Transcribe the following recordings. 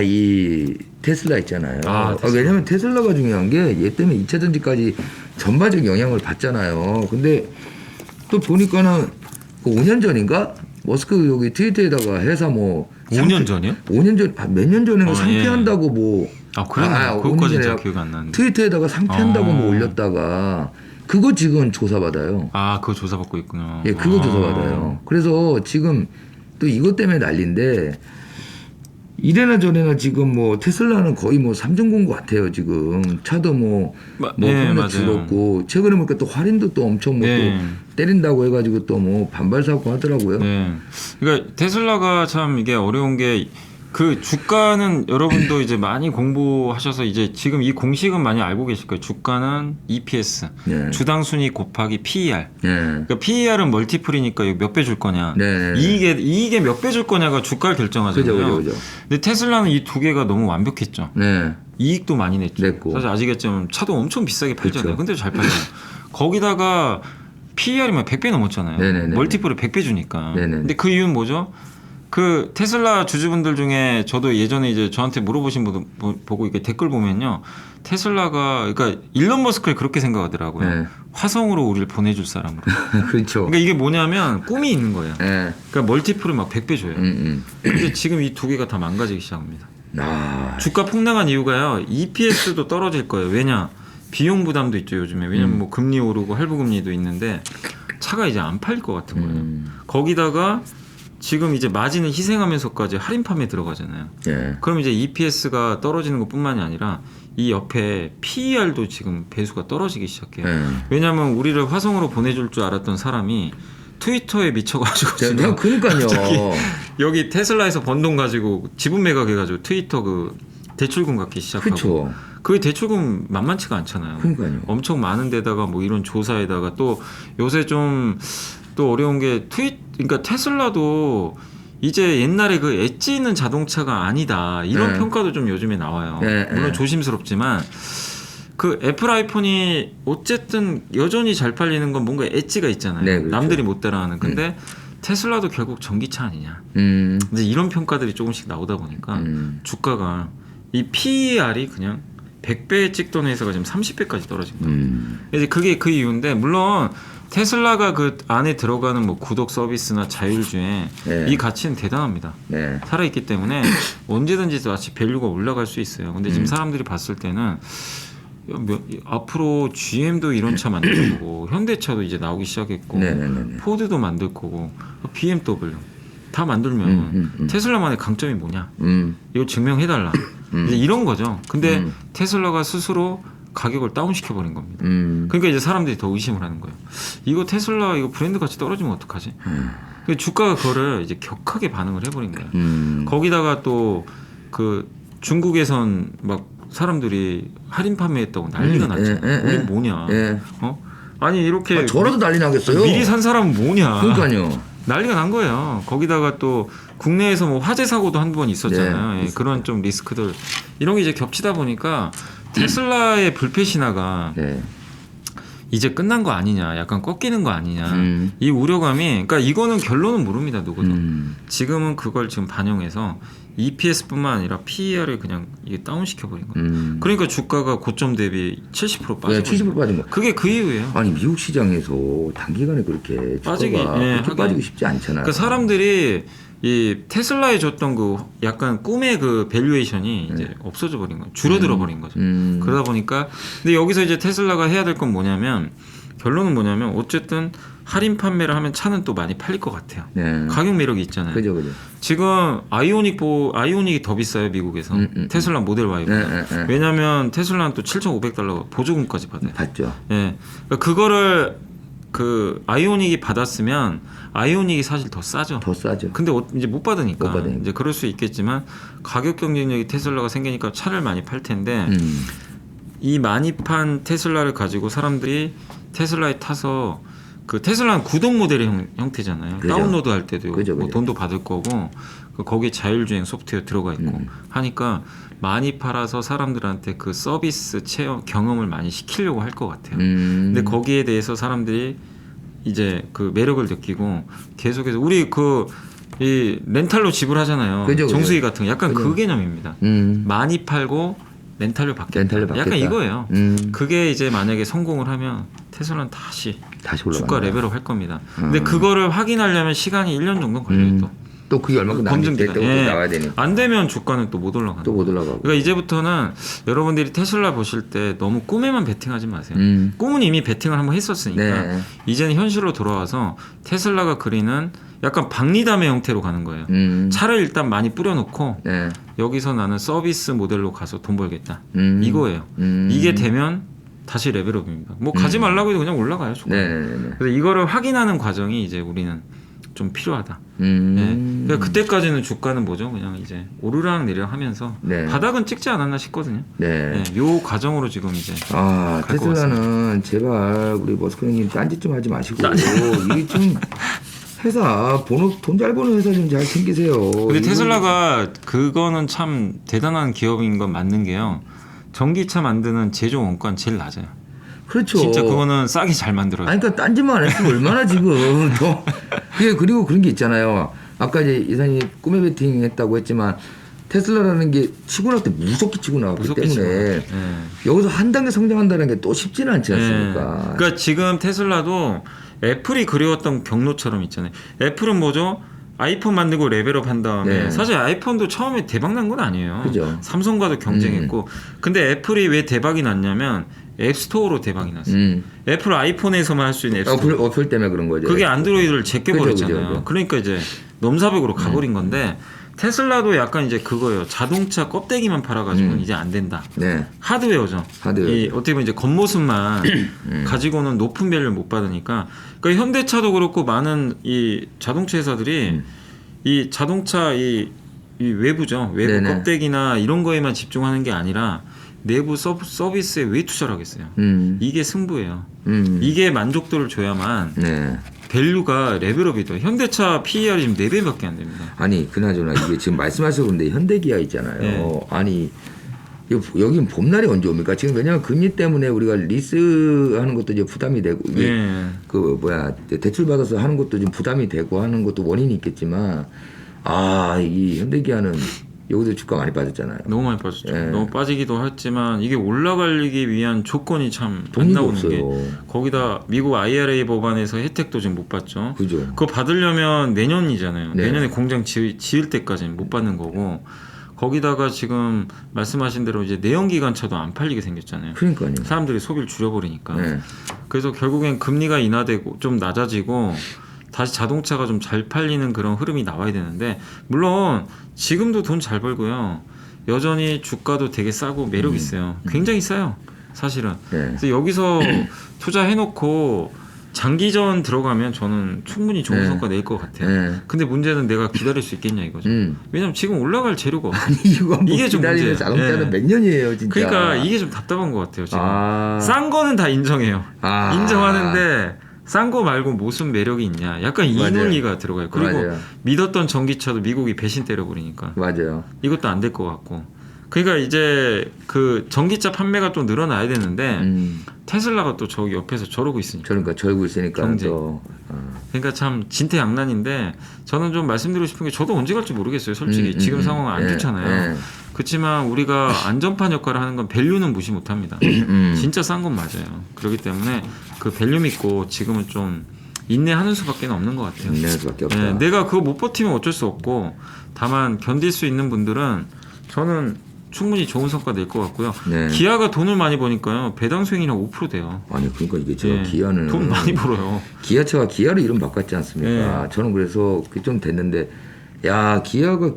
이 테슬라 있잖아요. 왜냐면 테슬라가 중요한 게 얘 때문에 2차 전지까지 전반적 영향을 받잖아요. 근데 또 보니까는 그 5년 전인가 머스크 여기 트위터에다가 회사 뭐 5년 전이요? 5년 전 몇 년 전에 상폐한다고 뭐 그랬나요? 그것까지 진짜 기억이 안 나는데. 트위터에다가 상폐한다고 뭐 올렸다가 그거 지금 조사받아요. 그거 조사받고 있군요. 예, 그거 조사받아요. 그래서 지금 또 이것 때문에 난리인데 이래나 저래나 지금 뭐 테슬라는 거의 뭐 삼중군 것 같아요. 지금 차도 하나 줄었고 최근에 보니까 또 할인도 또 엄청 또 때린다고 해가지고 또 뭐 반발 사고 하더라고요. 그러니까 테슬라가 참 이게 어려운 게 그 주가는 여러분도 이제 많이 공부하셔서 이제 지금 이 공식은 많이 알고 계실 거예요. 주가는 EPS, 주당 순이익 곱하기 PER. 그러니까 PER은 멀티플이니까 몇 배 줄 거냐, 이익에 몇 배 줄 거냐가 주가를 결정하잖아요. 그죠. 근데 테슬라는 이 두 개가 너무 완벽했죠. 이익도 많이 냈고. 사실 아시겠지만 차도 엄청 비싸게 팔잖아요. 근데 잘 팔잖아요. 거기다가 PER이면 100배 넘었잖아요. 멀티플을 100배 주니까. 근데 그 이유는 뭐죠? 그 테슬라 주주분들 중에 저도 예전에 이제 저한테 물어보신 분 보고 이렇게 댓글 보면요. 테슬라가 그러니까 일론 머스크를 그렇게 생각하더라고요. 화성으로 우리를 보내줄 사람으로. 그렇죠. 그러니까 이게 뭐냐면 꿈이 있는 거예요. 그러니까 멀티플을 막 100배 줘요. 근데 지금 이 두 개가 다 망가지기 시작합니다. 주가 폭락한 이유가요. EPS도 떨어질 거예요. 왜냐? 비용 부담도 있죠 요즘에. 왜냐면 뭐 금리 오르고 할부금리도 있는데 차가 이제 안 팔릴 것 같은 거예요. 거기다가 지금 이제 마진을 희생하면서까지 할인 판매 들어가잖아요. 그럼 이제 EPS가 떨어지는 것뿐만이 아니라 이 옆에 PER도 지금 배수가 떨어지기 시작해요. 왜냐하면 우리를 화성으로 보내줄 줄 알았던 사람이 트위터에 미쳐가지고 지금 그러니까요. 여기 테슬라에서 번 돈 가지고 지분 매각해가지고 트위터 그 대출금 갚기 시작하고. 그쵸. 그 대출금 만만치가 않잖아요. 그러니까요. 엄청 많은 데다가 뭐 이런 조사에다가 또 요새 좀 또 어려운 게 그러니까 테슬라도 이제 옛날에 그 엣지 있는 자동차가 아니다 이런 평가도 좀 요즘에 나와요. 물론 조심스럽지만 그 애플 아이폰이 어쨌든 여전히 잘 팔리는 건 뭔가 엣지가 있잖아요. 그렇죠. 남들이 못 따라하는. 근데 테슬라도 결국 전기차 아니냐. 이제 이런 평가들이 조금씩 나오다 보니까 주가가 이 PER이 그냥 100배 찍던 회사가 지금 30배까지 떨어진 거예요. 이제 그게 그 이유인데 물론 테슬라가 그 안에 들어가는 뭐 구독 서비스나 자율주행 이 가치는 대단합니다. 살아있기 때문에 언제든지 마치 밸류가 올라갈 수 있어요. 근데 지금 사람들이 봤을 때는 앞으로 GM도 이런 차 만들 거고 현대차도 이제 나오기 시작했고 포드도 만들 거고 BMW 다 만들면 테슬라만의 강점이 뭐냐? 이거 증명해달라. 이제 이런 거죠. 근데 테슬라가 스스로 가격을 다운시켜버린 겁니다. 그러니까 이제 사람들이 더 의심을 하는 거예요. 이거 테슬라 이거 브랜드 가치 떨어지면 어떡하지? 주가가 그거를 이제 격하게 반응을 해버린 거예요. 거기다가 또 그 중국에선 막 사람들이 할인 판매했다고 난리가 났잖아요. 우린 뭐냐? 아니 이렇게 저라도 난리 나겠어요. 미리 산 사람은 뭐냐? 그러니까요. 난리가 난 거예요. 거기다가 또 국내에서 뭐 화재 사고도 한 번 있었잖아요. 그런 좀 리스크들 이런 게 이제 겹치다 보니까 테슬라의 불패 신화가 이제 끝난 거 아니냐, 약간 꺾이는 거 아니냐 이 우려감이 그러니까 이거는 결론은 모릅니다 누구도. 지금은 그걸 지금 반영해서 EPS뿐만 아니라 PER을 그냥 이게 다운시켜 버린 거예요. 그러니까 주가가 고점 대비 70% 빠져. 70% 빠진 거. 그게 그 이유예요. 아니 미국 시장에서 단기간에 그렇게 빠지기 쉽지 않잖아요. 그러니까 사람들이 이 테슬라에 줬던 그 약간 꿈의 그 밸류에이션이 이제 없어져 버린 거예요. 줄어들어 버린 거죠. 그러다 보니까 근데 여기서 이제 테슬라가 해야 될 건 뭐냐면 결론은 뭐냐면 어쨌든 할인 판매를 하면 차는 또 많이 팔릴 것 같아요. 가격 매력이 있잖아요. 그죠. 지금 아이오닉이 더 비싸요 미국에서. 테슬라 모델 Y보다. 왜냐하면 테슬라는 또 7,500달러 보조금까지 받아요. 받죠. 그러니까 그거를 그 아이오닉이 받았으면 아이오닉이 사실 더 싸죠. 더 싸죠. 근데 이제 못 받으니까 이제 그럴 수 있겠지만 가격 경쟁력이 테슬라가 생기니까 차를 많이 팔 텐데 이 많이 판 테슬라를 가지고 사람들이 테슬라에 타서 그 테슬라는 구독 모델의 형태잖아요. 그죠. 다운로드 할 때도 그죠. 뭐 돈도 받을 거고 거기에 자율주행 소프트웨어 들어가 있고 하니까 많이 팔아서 사람들한테 그 서비스 체험 경험을 많이 시키려고 할 것 같아요. 근데 거기에 대해서 사람들이 이제 그 매력을 느끼고 계속해서 우리 그 이 렌탈로 지불하잖아요. 그죠, 정수기 같은 거 약간 그죠. 그 개념입니다. 많이 팔고 렌탈료 받겠다. 렌탈료 받겠다. 약간 이거예요. 그게 이제 만약에 성공을 하면 테슬라는 다시 올라간다. 주가 레벨업 할 겁니다. 근데 그거를 확인하려면 시간이 1년 정도 걸려요. 또 그게 얼마큼 검증됐다고 또 나와야 되니까. 안 되면 주가는 또 못 올라가는 또 못 올라가고. 그러니까 이제부터는 여러분들이 테슬라 보실 때 너무 꿈에만 베팅하지 마세요. 꿈은 이미 베팅을 한번 했었으니까 네. 이제는 현실로 돌아와서 테슬라가 그리는 약간 박리담의 형태로 가는 거예요. 차를 일단 많이 뿌려놓고 네. 여기서 나는 서비스 모델로 가서 돈 벌겠다. 이거예요. 음. 이게 되면 다시 레벨업입니다. 뭐 가지 말라고 해도 그냥 올라가요. 주가. 네. 그래서 이거를 확인하는 과정이 이제 우리는 좀 필요하다. 그러니까 그때까지는 주가는 뭐죠? 그냥 이제 오르락 내리락 하면서 네. 바닥은 찍지 않았나 싶거든요. 네. 요 과정으로 지금 이제 아, 갈것 테슬라는 제발 우리 머스크 형님 딴짓 좀 하지 마시고 이게 좀 회사 돈 잘 버는 회사 좀 잘 챙기세요. 근데 테슬라가 그거는 참 대단한 기업인 건 맞는 게요. 전기차 만드는 제조 원가는 제일 낮아요. 그렇죠. 진짜 그거는 싸게 잘 만들어요. 아니 그러니까 딴짓만 안 했으면 얼마나 지금 더 그리고 그런 게 있잖아요. 아까 이제 이사님 꿈에 베팅 했다고 했지만 테슬라라는 게 치고 나올 때 무섭게 치고 나왔기 무섭게 때문에 치고. 네. 여기서 한 단계 성장한다는 게 또 쉽지는 않지 않습니까? 네. 그러니까 지금 테슬라도 애플이 그려왔던 경로처럼 있잖아요. 애플은 뭐죠? 아이폰 만들고 레벨업 한 다음에 네. 사실 아이폰도 처음에 대박 난 건 아니에요. 그죠. 삼성과도 경쟁했고 근데 애플이 왜 대박이 났냐면 앱스토어로 대박이 났어요. 애플 아이폰에서만 할 수 있는 앱스토어. 어플 때문에 그런 거죠. 그게 안드로이드를 제껴버렸잖아요. 그죠. 그러니까 이제 넘사벽으로 가버린 건데 테슬라도 약간 이제 그거예요. 자동차 껍데기만 팔아가지고는 이제 안 된다. 네. 하드웨어죠. 이 어떻게 보면 이제 겉모습만 가지고는 높은 밸류를 못 받으니까. 그러니까 현대차도 그렇고 많은 이 자동차 회사들이 이 자동차 이 외부죠. 외부 네네. 껍데기나 이런 거에만 집중하는 게 아니라 내부 서비스에 왜 투자를 하겠어요? 이게 승부예요. 이게 만족도를 줘야만 네. 밸류가 레벨업이 돼요. 현대차 PER이 지금 4배밖에 안 됩니다. 아니 그나저나 이게 지금 말씀하셔서 그런데 현대기아 있잖아요. 네. 아니 여긴 봄날이 언제 옵니까? 지금 왜냐하면 금리 때문에 우리가 리스하는 것도 이제 부담이 되고 이게 네. 그 뭐야 대출 받아서 하는 것도 좀 부담이 되고 하는 것도 원인이 있겠지만 이 현대기아는 여기도 주가 많이 빠졌잖아요. 너무 많이 빠졌죠. 예. 너무 빠지기도 했지만 이게 올라가기 위한 조건이 참 안 돈이 나오는 없어요. 게 거기다 미국 IRA 법안에서 혜택도 지금 못 받죠. 그죠. 그거 받으려면 내년이잖아요. 네. 내년에 공장 지을 때까지는 못 받는 거고 거기다가 지금 말씀하신 대로 이제 내연기관차도 안 팔리게 생겼잖아요. 그러니까요. 사람들이 소비를 줄여버리니까. 네. 그래서 결국엔 금리가 인하되고 좀 낮아지고 다시 자동차가 좀 잘 팔리는 그런 흐름이 나와야 되는데 물론 지금도 돈 잘 벌고요. 여전히 주가도 되게 싸고 매력 있어요. 굉장히 싸요. 사실은. 네. 그래서 여기서 투자해놓고 장기전 들어가면 저는 충분히 좋은 네. 성과 낼 것 같아요. 네. 근데 문제는 내가 기다릴 수 있겠냐 이거죠. 왜냐면 지금 올라갈 재료가 없어. 아니 이거 뭐 이게 좀 기다리는 문제예요. 자동차는 네. 몇 년이에요 진짜. 그러니까 이게 좀 답답한 것 같아요. 지금 아. 싼 거는 다 인정해요. 아. 인정하는데 싼 거 말고 무슨 매력이 있냐. 약간 이 맞아요. 논리가 들어가요. 그리고 맞아요. 믿었던 전기차도 미국이 배신 때려버리니까 맞아요. 이것도 안 될 것 같고. 그러니까 이제 그 전기차 판매가 좀 늘어나야 되는데 테슬라가 또 저기 옆에서 저러고 있으니까. 그러니까 절고 있으니까 경제. 또 그러니까 참 진퇴양난인데 저는 좀 말씀드리고 싶은 게 저도 언제 갈지 모르겠어요. 솔직히 지금 상황은 안 좋잖아요. 그렇지만 우리가 안전판 역할을 하는 건 밸류는 무시 못합니다. 진짜 싼 건 맞아요. 그렇기 때문에 그 밸류 믿고 지금은 좀 인내하는 수밖에 없는 것 같아요. 인내할 수밖에 없다. 네, 내가 그거 못 버티면 어쩔 수 없고 다만 견딜 수 있는 분들은 저는 충분히 좋은 성과 낼 것 같고요. 네. 기아가 돈을 많이 버니까요. 배당 수익이 한 5% 돼요. 아니 그러니까 이게 제가 예, 기아는 돈 많이 벌어요. 기아차가 기아로 이름 바꿨지 않습니까? 저는 그래서 그게 좀 됐는데 기아가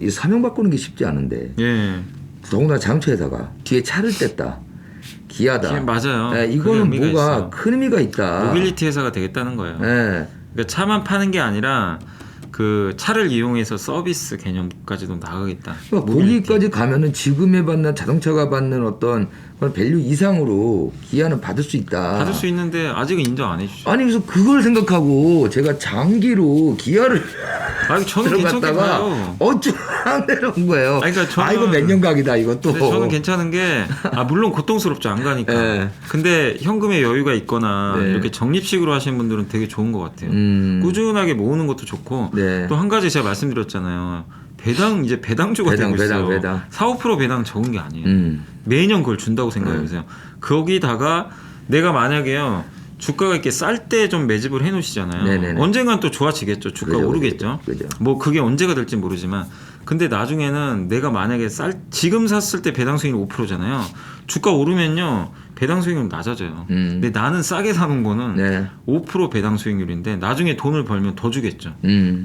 이 사명 바꾸는 게 쉽지 않은데 예. 더군다나 자동차에다가 뒤에 차를 뗐다. 기아다. 맞아요. 예, 그게 이거는 의미가 뭐가 있어요. 큰 의미가 있다. 모빌리티 회사가 되겠다는 거예요. 예. 그러니까 차만 파는 게 아니라 그 차를 이용해서 서비스 개념까지도 나가겠다. 그러니까 거기까지 가면은 지금에 받는 자동차가 받는 어떤 그런 밸류 이상으로 기아는 받을 수 있다. 받을 수 있는데 아직은 인정 안 해주죠. 아니 그래서 그걸 생각하고 제가 장기로 기아를 아니, 저는 괜찮게 들어갔다가 봐요. 어쩌면 내려온 거예요. 아니, 그러니까 저는, 이거 몇 년 각이다 이것도. 저는 괜찮은 게 물론 고통스럽죠 안 가니까. 네. 근데 현금에 여유가 있거나 네. 이렇게 적립식으로 하시는 분들은 되게 좋은 것 같아요. 꾸준하게 모으는 것도 좋고 네. 또 한 가지 제가 말씀드렸잖아요. 이제 배당주가 되고 있어요. 배당. 4~5% 배당 적은 게 아니에요. 매년 그걸 준다고 생각해보세요. 거기다가 내가 만약에요 주가가 이렇게 쌀 때 좀 매집을 해놓으시잖아요. 네네네. 언젠간 또 좋아지겠죠. 주가 그죠, 오르겠죠. 그죠. 뭐 그게 언제가 될지 모르지만 근데 나중에는 내가 만약에 지금 샀을 때 배당 수익률 5%잖아요. 주가 오르면요 배당 수익률 낮아져요. 근데 나는 싸게 사는 거는 네. 5% 배당 수익률인데 나중에 돈을 벌면 더 주겠죠.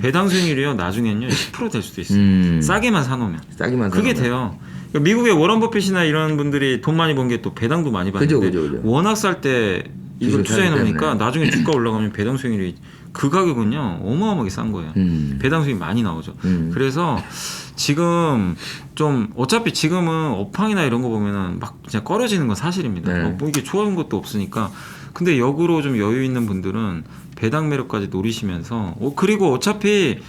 배당 수익률이요 나중엔요 10% 될 수도 있어요. 싸게만 사놓으면. 싸게만 그게 사놓으면. 돼요. 그러니까 미국의 워런 버핏이나 이런 분들이 돈 많이 번 게 또 배당도 많이 받는데 그죠. 워낙 쌀 때 이걸 투자해 놓으니까 때문에. 나중에 주가 올라가면 배당 수익률이 그 가격은요 어마어마하게 싼 거예요. 배당 수익 많이 나오죠. 그래서 지금 좀 어차피 지금은 업황이나 이런 거 보면은 막 그냥 꺼려지는 건 사실입니다. 네. 뭐 이게 좋아하는 것도 없으니까. 근데 역으로 좀 여유 있는 분들은 배당 매력까지 노리시면서 그리고 어차피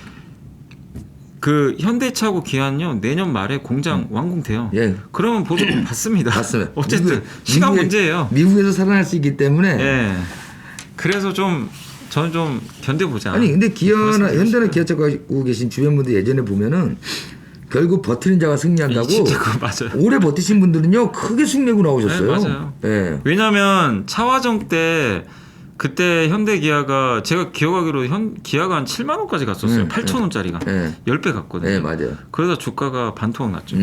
그 현대차하고 기아는요 내년 말에 공장 완공돼요. 예. 그러면 보조금 받습니다. 맞습니다. 어쨌든 시간 문제예요. 미국에서 살아날 수 있기 때문에. 예. 그래서 저는 좀 견뎌보자. 아니 근데 기아나 말씀드리고 현대나 기아차 갖고 계신 주변 분들 예전에 보면은 결국 버티는 자가 승리한다고. 진짜 그거 맞아요. 오래 버티신 분들은요 크게 승리하고 나오셨어요. 네, 맞아요. 예. 왜냐하면 차화정 때 그때 현대 기아가 제가 기억하기로 기아가 한 7만 원까지 갔었어요. 8천 원짜리가 예. 10배 갔거든요. 네 맞아요. 그러다 주가가 반토막 났죠.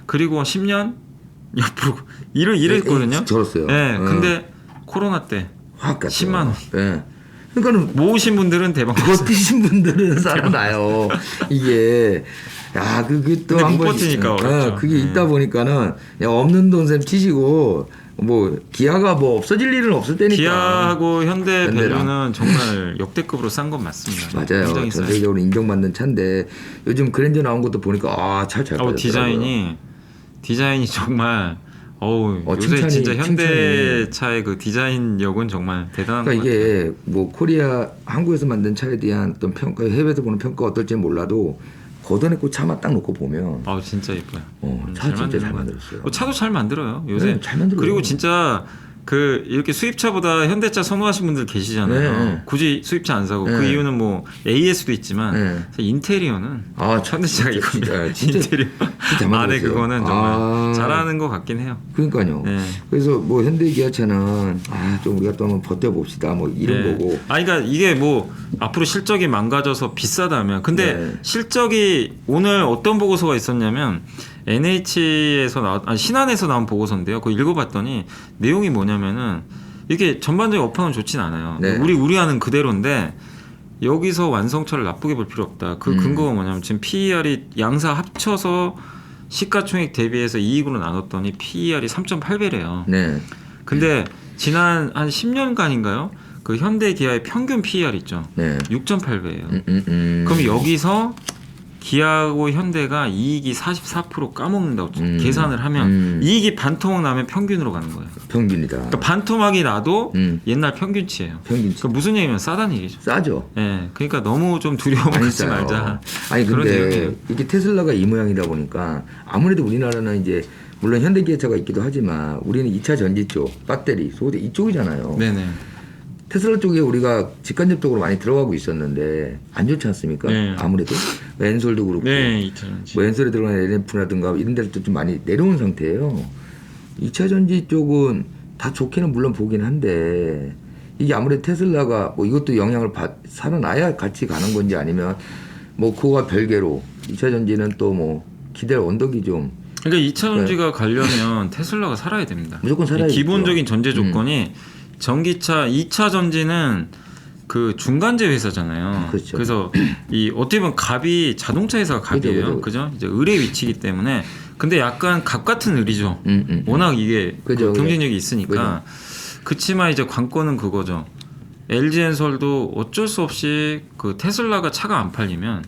그리고 10년 옆으로 이랬거든요. 저랬어요. 네, 근데 코로나 때 확 갔죠. 10만 원. 예. 그러니까는 모으신 분들은 대박 났어요. 버티신 분들은 살아나요. 이게 그게 또 근데 한 못 번 버티니까 어렵죠. 그게 네. 있다 보니까는 없는 돈셈 치시고 뭐 기아가 뭐 없어질 일은 없을 때니까. 기아하고 현대 현대랑. 밸류는 정말 역대급으로 싼 건 맞습니다. 맞아요. 굉장히 싸요. 전세적으로 인정받는 차인데 요즘 그랜저 나온 것도 보니까 잘 빠졌더라고요. 디자인이 정말 요새 칭찬이, 진짜 현대차의 그 디자인력은 정말 대단한 것 그러니까 같아요. 이게 뭐 코리아 한국에서 만든 차에 대한 어떤 평가, 해외에서 보는 평가 어떨지는 몰라도 걷어내고 차만 딱 놓고 보면 진짜 예뻐요. 차 진짜 잘 것 만들었어요. 같아요. 차도 잘 만들어요. 요새. 네, 잘 만들어요. 그리고 진짜 이렇게 수입차보다 현대차 선호하시는 분들 계시잖아요. 네. 굳이 수입차 안 사고 그 네. 이유는 뭐 AS도 있지만 네. 인테리어는 현대차가 이겁니다. 진짜 인테리어 잘 안에 만들었어요. 그거는 정말 잘하는 것 같긴 해요. 그러니까요. 네. 그래서 뭐 현대 기아차는 좀 우리가 또 한번 버텨봅시다 뭐 이런 거고. 그러니까 이게 뭐 앞으로 실적이 망가져서 비싸다면 근데 실적이 오늘 어떤 보고서가 있었냐면 NH에서 신한에서 나온 보고서인데요. 그거 읽어봤더니 내용이 뭐냐면은 이게 전반적인 업황은 좋진 않아요. 네. 우리하는 그대로인데 여기서 완성차를 나쁘게 볼 필요 없다. 그 근거가 뭐냐면 지금 PER이 양사 합쳐서 시가총액 대비해서 이익으로 나눴더니 PER이 3.8배래요. 네. 근데 지난 한 10년간인가요? 그 현대 기아의 평균 PER 있죠. 네. 6.8배예요. 그럼 여기서 기아하고 현대가 이익이 44% 까먹는다고 계산을 하면 이익이 반토막 나면 평균으로 가는 거예요. 평균이다. 그러니까 반토막이 나도 옛날 평균치예요. 평균치. 그러니까 무슨 얘기면 싸다는 얘기죠. 싸죠. 예, 그러니까 너무 좀 두려움 많이 갖지 싸요. 말자. 아니 그런 근데 내용이에요. 이게 테슬라가 이 모양이다 보니까 아무래도 우리나라는 이제 물론 현대기아차가 있기도 하지만 우리는 2차 전지 쪽, 배터리, 소재 이쪽이잖아요. 네네. 테슬라 쪽에 우리가 직간접적으로 많이 들어가고 있었는데 안 좋지 않습니까? 네. 아무래도 엔솔도 그렇고 네, 2차 전지. 뭐 엔솔에 들어가는 LNF라든가 이런 데도 좀 많이 내려온 상태예요. 2차 전지 쪽은 다 좋게는 물론 보긴 한데 이게 아무래도 테슬라가 뭐 이것도 영향을 살아나야 같이 가는 건지 아니면 뭐 그거와 별개로 2차 전지는 또 뭐 기대할 언덕이 좀 그러니까 2차 전지가 가려면 테슬라가 살아야 됩니다. 무조건 살아야 기본적인 전제 조건이 전기차 2차 전지는 그 중간재 회사잖아요. 그렇죠. 그래서 이 어떻게 보면 갑이 자동차 회사가 갑이에요. 그죠. 그죠? 이제 을의 위치이기 때문에 근데 약간 갑 같은 을이죠. 워낙 이게 그죠, 경쟁력이 있으니까. 그치만 이제 관건은 그거죠. LG엔솔도 어쩔 수 없이 그 테슬라가 차가 안 팔리면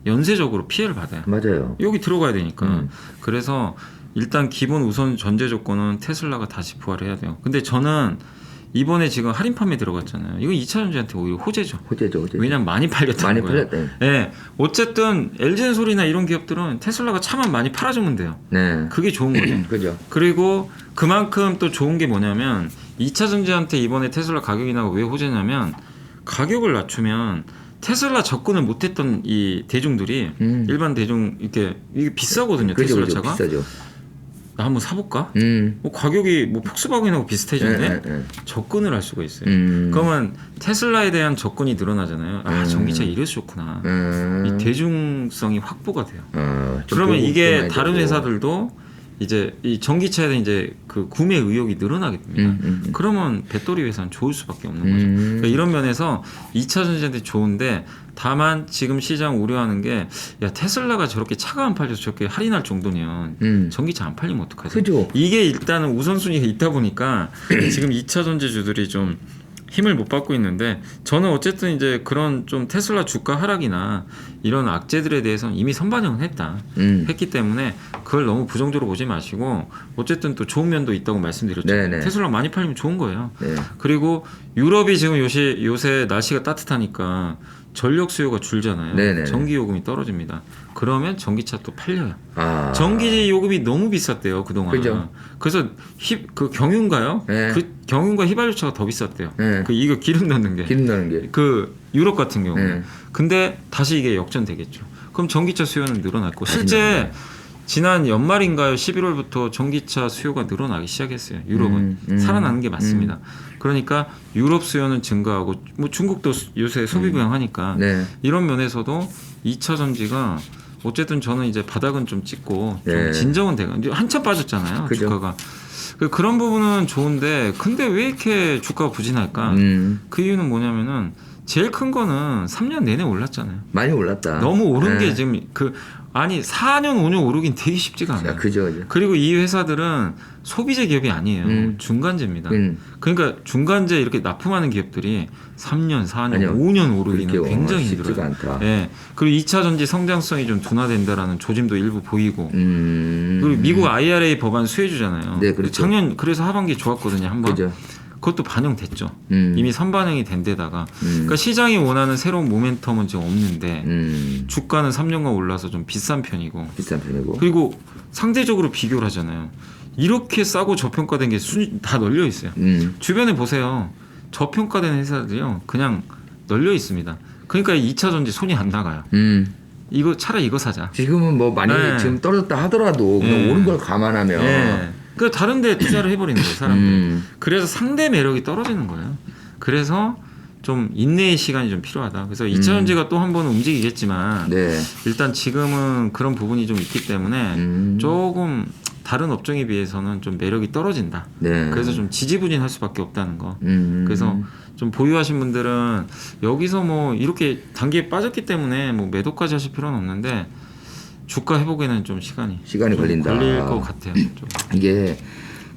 연쇄적으로 피해를 받아요. 맞아요. 여기 들어가야 되니까. 그래서 일단 기본 우선 전제 조건은 테슬라가 다시 부활해야 돼요. 근데 저는 이번에 지금 할인 판매 들어갔잖아요. 이건 2차 전지한테 오히려 호재죠. 호재죠. 왜냐면 많이 팔렸다는 거예요. 팔렸대. 네. 어쨌든 LG엔솔이나 이런 기업들은 테슬라가 차만 많이 팔아주면 돼요. 네. 그게 좋은 거죠. 그죠. 그리고 그만큼 또 좋은 게 뭐냐면 2차 전지한테 이번에 테슬라 가격이 나고 왜 호재냐면 가격을 낮추면 테슬라 접근을 못했던 이 대중들이 일반 대중 이게 비싸거든요. 그죠, 테슬라 그죠. 차가. 비싸죠. 나 한번 사볼까? 뭐 가격이 뭐 폭스바겐하고 비슷해졌네. 접근을 할 수가 있어요. 그러면 테슬라에 대한 접근이 늘어나잖아요. 아 전기차 이래서 좋구나. 이 대중성이 확보가 돼요. 그러면 이게 다른 회사들도 이제 이 전기차에 대한 이제 그 구매 의욕이 늘어나게 됩니다. 그러면 배터리 회사는 좋을 수밖에 없는 거죠. 그러니까 이런 면에서 2차 전지한테 좋은데 다만 지금 시장 우려하는 게 야 테슬라가 저렇게 차가 안 팔려서 저렇게 할인할 정도면 전기차 안 팔리면 어떡하지? 그죠. 이게 일단은 우선순위가 있다 보니까 지금 2차 전지주들이 좀 힘을 못 받고 있는데 저는 어쨌든 이제 그런 좀 테슬라 주가 하락이나 이런 악재들에 대해서는 이미 선반영을 했기 때문에 그걸 너무 부정적으로 보지 마시고 어쨌든 또 좋은 면도 있다고 말씀드렸잖아요. 네네. 테슬라 많이 팔리면 좋은 거예요. 네. 그리고 유럽이 지금 요새 날씨가 따뜻하니까 전력 수요가 줄잖아요. 네네네. 전기 요금이 떨어집니다. 그러면 전기차 또 팔려요. 아. 전기 요금이 너무 비쌌대요 그동안. 그죠. 그래서 그 경유인가요? 네. 그 경유인가 휘발유차가 더 비쌌대요. 네. 그 이거 기름 넣는 게. 기름 넣는 게. 그 유럽 같은 경우. 네. 근데 다시 이게 역전되겠죠. 그럼 전기차 수요는 늘어났고 다시 실제 늘어나요. 지난 연말인가요? 11월부터 전기차 수요가 늘어나기 시작했어요. 유럽은 살아나는 게 맞습니다. 그러니까 유럽 수요는 증가하고 뭐 중국도 요새 소비 부양하니까 네. 이런 면에서도 2차 전지가 어쨌든 저는 이제 바닥은 좀 찍고 좀 네. 진정은 되고 한참 빠졌잖아요. 그죠. 주가가. 그런 부분은 좋은데 근데 왜 이렇게 주가가 부진할까? 그 이유는 뭐냐면은 제일 큰 거는 3년 내내 올랐잖아요. 많이 올랐다. 너무 오른 네. 게 지금 아니 4년 5년 오르긴 되게 쉽지가 않아요. 야, 그죠. 그리고 이 회사들은 소비재 기업이 아니에요. 중간재입니다. 그러니까 중간재 이렇게 납품하는 기업들이 3년, 4년, 아니요. 5년 오르기는 그렇게 굉장히 쉽지가 힘들어요. 않다. 예. 그리고 2차 전지 성장성이 좀 둔화된다라는 조짐도 일부 보이고. 그리고 그리고 미국 IRA 법안 수혜주잖아요. 네, 그렇죠. 작년 그래서 하반기 좋았거든요, 한번. 그죠. 그것도 반영됐죠. 음. 이미 선반영이 된 데다가. 그러니까 시장이 원하는 새로운 모멘텀은 지금 없는데 주가는 3년간 올라서 좀 비싼 편이고. 비싼 편이고. 그리고 상대적으로 비교를 하잖아요. 이렇게 싸고 저평가된 게 다 널려 있어요. 주변에 보세요. 저평가된 회사들이요. 그냥 널려 있습니다. 그러니까 2차 전지 손이 안 나가요. 이거 차라리 이거 사자. 지금은 뭐 많이 네. 지금 떨어졌다 하더라도 그냥 네. 오른 걸 감안하면 예. 그 다른 데 투자를 해버리는 거예요, 사람들이. 그래서 상대 매력이 떨어지는 거예요. 그래서 좀 인내의 시간이 좀 필요하다. 그래서 2차 전지가 또 한 번은 움직이겠지만 네. 일단 지금은 그런 부분이 좀 있기 때문에 조금 다른 업종에 비해서는 좀 매력이 떨어진다. 네. 그래서 좀 지지부진할 수밖에 없다는 거. 그래서 그래서 좀 보유하신 분들은 여기서 뭐 이렇게 단계에 빠졌기 때문에 뭐 매도까지 하실 필요는 없는데 주가 회복에는 좀 시간이 걸린다. 걸릴 것 같아요. 좀. 이게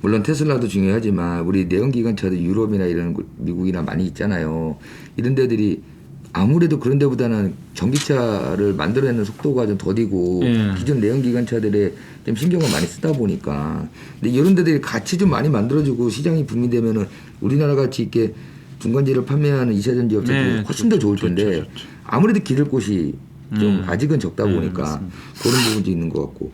물론 테슬라도 중요하지만 우리 내연기관차도 유럽이나 이런 미국이나 많이 있잖아요. 이런 데들이 아무래도 그런 데보다는 전기차를 만들어내는 속도가 좀 더디고 기존 내연기관차들에 좀 신경을 많이 쓰다 보니까 근데 이런 데들이 같이 좀 많이 만들어지고 시장이 붐이되면은 우리나라 같이 이렇게 중간재를 판매하는 2차 전지 업체들이 훨씬 더 좋을 텐데 아무래도 기댈 곳이 좀 아직은 적다 보니까 그런 부분도 있는 것 같고